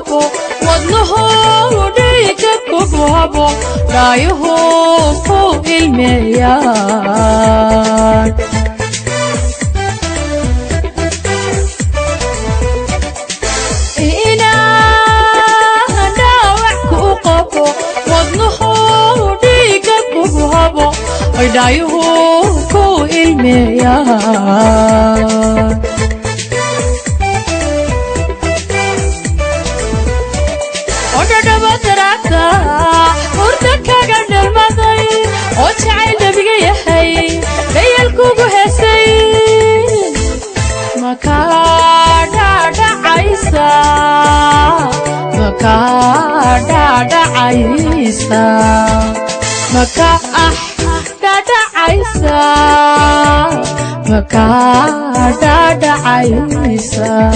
قبو وضنه وديك كبوابو رايه فوق الميان إنا داوعك قبو وضنه وديك كبوابو رايه فوق الميان ورتك قد المضي وشعل دبقي حي ليالكوكو هسين مكادا عيسى مكادا عيسى مكادا عيسى مكادا عيسى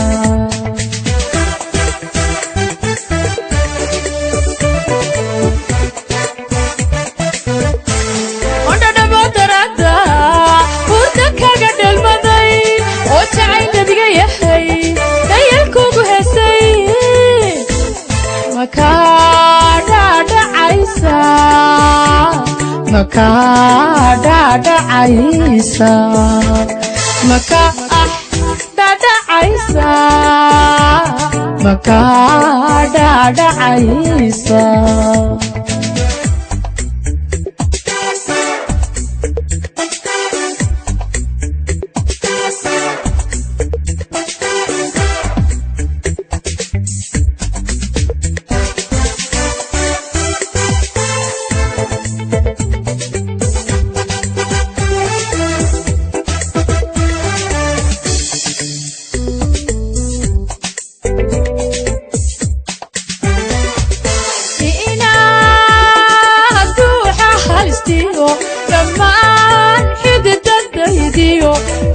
مكادا عيسى مكادا عيسى مكادا عيسى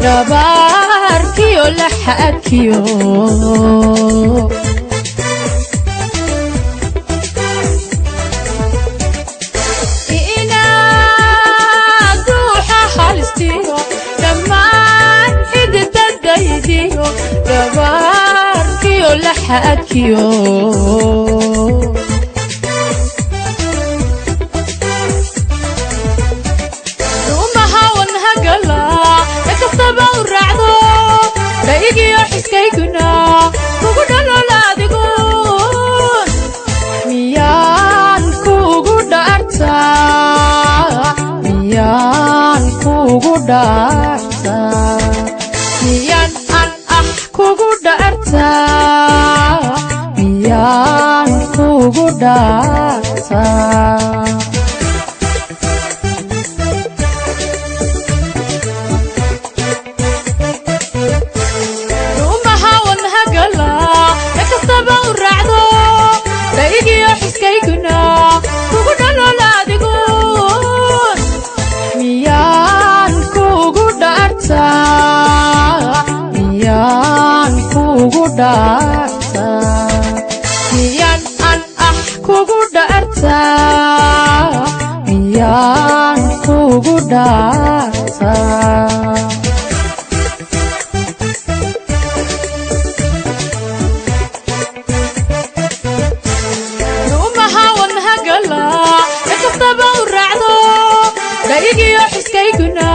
رباركيو لحقكيو إنا دوحة حالستيو لما حدت الدايديو رباركيو لحقكيو iskaykuna kugu dhalolaadigoon miyaan kugu dhaartaa miyaan kugu dhaartaa miyaan an kugu dhaartaa miyaan kugu dhaartaa miyaan kugu dhaartaa miyaan kugu dhaartaa miyaan an kugu dhaartaa miyaan kugu dhaartaa iskaykuna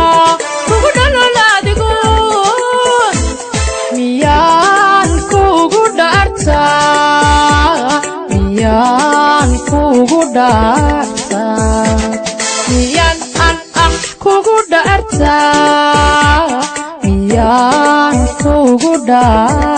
kugu dhalolaadigoon miyaan kugu dhaartaa miyaan kugu dhaartaa miyaan an kugu dhaartaa miyaan kugu dhaartaa